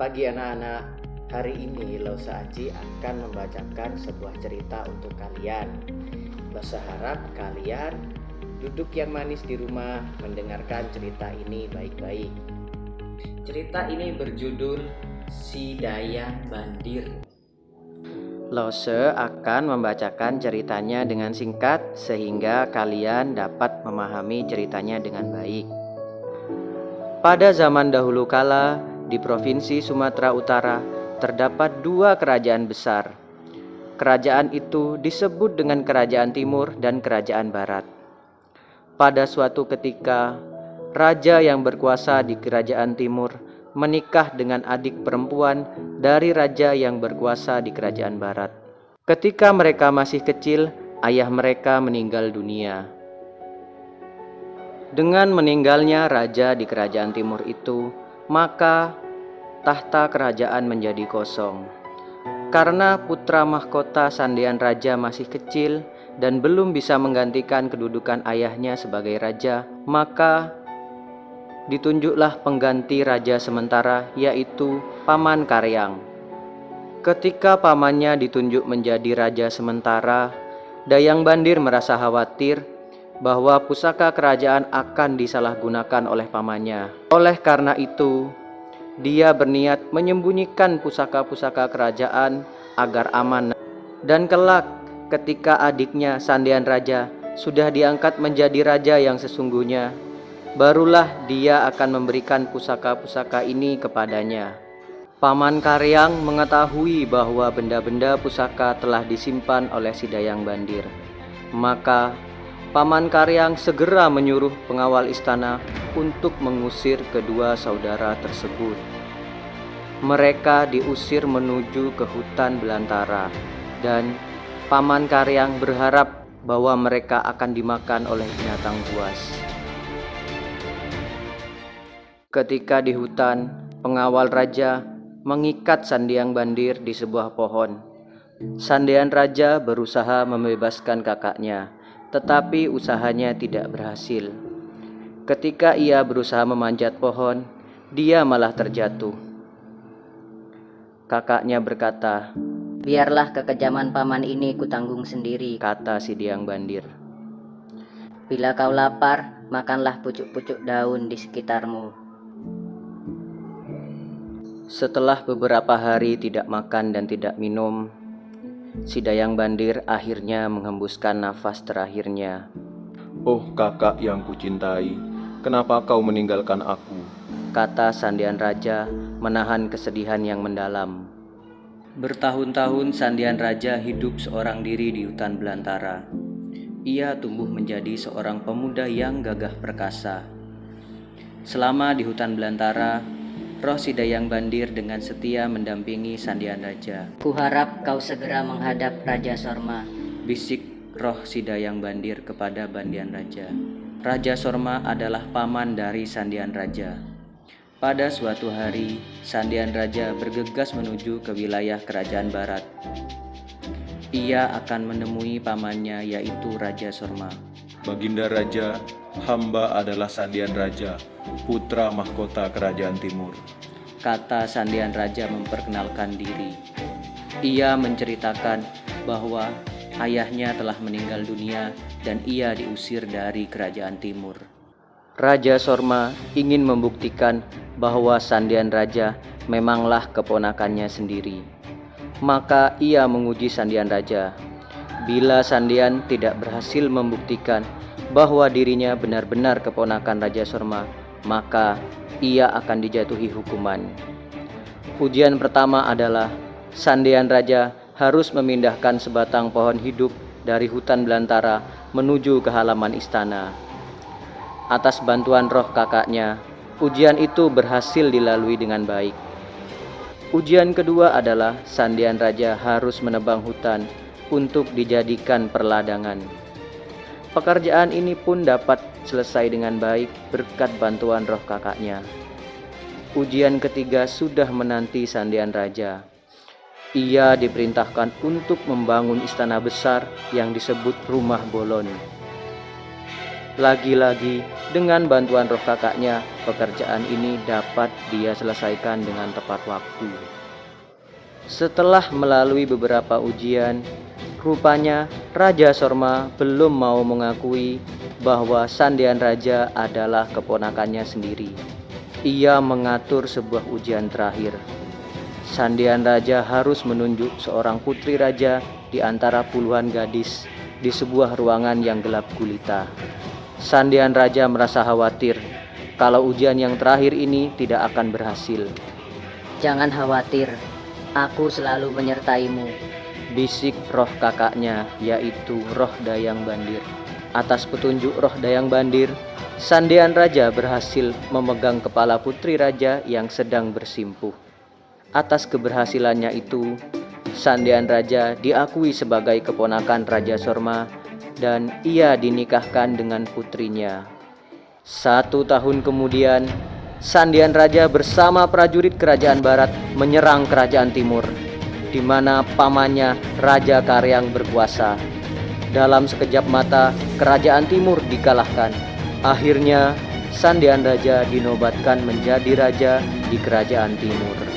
Pagi anak-anak, hari ini Lausa Aji akan membacakan sebuah cerita untuk kalian. Lausa harap kalian duduk yang manis di rumah mendengarkan cerita ini baik-baik. Cerita ini berjudul Si Dayang Bandir. Lose akan membacakan ceritanya dengan singkat sehingga kalian dapat memahami ceritanya dengan baik. Pada zaman dahulu kala, di Provinsi Sumatera Utara terdapat dua kerajaan besar. Kerajaan itu disebut dengan Kerajaan Timur dan Kerajaan Barat. Pada suatu ketika, raja yang berkuasa di Kerajaan Timur menikah dengan adik perempuan dari raja yang berkuasa di Kerajaan Barat. Ketika mereka masih kecil, ayah mereka meninggal dunia. Dengan meninggalnya raja di Kerajaan Timur itu, maka tahta kerajaan menjadi kosong. Karena putra mahkota sandian raja masih kecil dan belum bisa menggantikan kedudukan ayahnya sebagai raja, maka ditunjuklah pengganti raja sementara, yaitu Paman Karyang. Ketika pamannya ditunjuk menjadi raja sementara, Dayang Bandir merasa khawatir bahwa pusaka kerajaan akan disalahgunakan oleh pamannya. Oleh karena itu, dia berniat menyembunyikan pusaka-pusaka kerajaan agar aman. Dan kelak ketika adiknya Sandian Raja sudah diangkat menjadi raja yang sesungguhnya, barulah dia akan memberikan pusaka-pusaka ini kepadanya. Paman Karyang mengetahui bahwa benda-benda pusaka telah disimpan oleh si Dayang Bandir. Maka Paman Karyang segera menyuruh pengawal istana untuk mengusir kedua saudara tersebut. Mereka diusir menuju ke hutan belantara, dan Paman Karyang berharap bahwa mereka akan dimakan oleh binatang buas. Ketika di hutan, pengawal raja mengikat Sandiang Bandir di sebuah pohon. Sandian Raja berusaha membebaskan kakaknya, tetapi usahanya tidak berhasil. Ketika ia berusaha memanjat pohon, dia malah terjatuh. Kakaknya berkata, "Biarlah kekejaman paman ini kutanggung sendiri," kata si Dayang Bandir. "Bila kau lapar, makanlah pucuk-pucuk daun di sekitarmu." Setelah beberapa hari tidak makan dan tidak minum, si Dayang Bandir akhirnya menghembuskan nafas terakhirnya. "Oh kakak yang kucintai, kenapa kau meninggalkan aku?" kata Sandian Raja menahan kesedihan yang mendalam. Bertahun-tahun Sandian Raja hidup seorang diri di hutan belantara. Ia tumbuh menjadi seorang pemuda yang gagah perkasa. Selama di hutan belantara, roh si Dayang Bandir dengan setia mendampingi Sandian Raja. "Kuharap kau segera menghadap Raja Sorma," bisik roh si Dayang Bandir kepada Bandian Raja. Raja Sorma adalah paman dari Sandian Raja. Pada suatu hari, Sandian Raja bergegas menuju ke wilayah Kerajaan Barat. Ia akan menemui pamannya, yaitu Raja Sorma. "Baginda Raja, hamba adalah Sandian Raja, putra mahkota Kerajaan Timur," kata Sandian Raja memperkenalkan diri. Ia menceritakan bahwa ayahnya telah meninggal dunia dan ia diusir dari Kerajaan Timur. Raja Sorma ingin membuktikan bahwa Sandian Raja memanglah keponakannya sendiri. Maka ia menguji Sandian Raja. Bila Sandian tidak berhasil membuktikan bahwa dirinya benar-benar keponakan Raja Sorma, maka ia akan dijatuhi hukuman. Ujian pertama adalah Sandian Raja harus memindahkan sebatang pohon hidup dari hutan belantara menuju ke halaman istana. Atas bantuan roh kakaknya, ujian itu berhasil dilalui dengan baik. Ujian kedua adalah Sandian Raja harus menebang hutan untuk dijadikan perladangan. Pekerjaan ini pun dapat selesai dengan baik berkat bantuan roh kakaknya. Ujian ketiga sudah menanti Sandian Raja. Ia diperintahkan untuk membangun istana besar yang disebut Rumah Bolon. Lagi-lagi dengan bantuan roh kakaknya, pekerjaan ini dapat dia selesaikan dengan tepat waktu. Setelah melalui beberapa ujian, rupanya Raja Sorma belum mau mengakui bahwa Sandian Raja adalah keponakannya sendiri. Ia mengatur sebuah ujian terakhir. Sandian Raja harus menunjuk seorang putri raja di antara puluhan gadis di sebuah ruangan yang gelap gulita. Sandian Raja merasa khawatir kalau ujian yang terakhir ini tidak akan berhasil. Jangan khawatir, aku selalu menyertaimu. Bisik roh kakaknya, yaitu roh Dayang Bandir. Atas petunjuk roh Dayang Bandir, Sandian Raja berhasil memegang kepala putri raja yang sedang bersimpuh. Atas keberhasilannya itu, Sandian Raja diakui sebagai keponakan Raja Sorma dan ia dinikahkan dengan putrinya. 1 tahun kemudian, Sandian Raja bersama prajurit kerajaan barat menyerang kerajaan timur, di mana pamannya Raja Karyang berkuasa. Dalam sekejap mata, kerajaan timur dikalahkan. Akhirnya, Sandian Raja dinobatkan menjadi raja di kerajaan timur.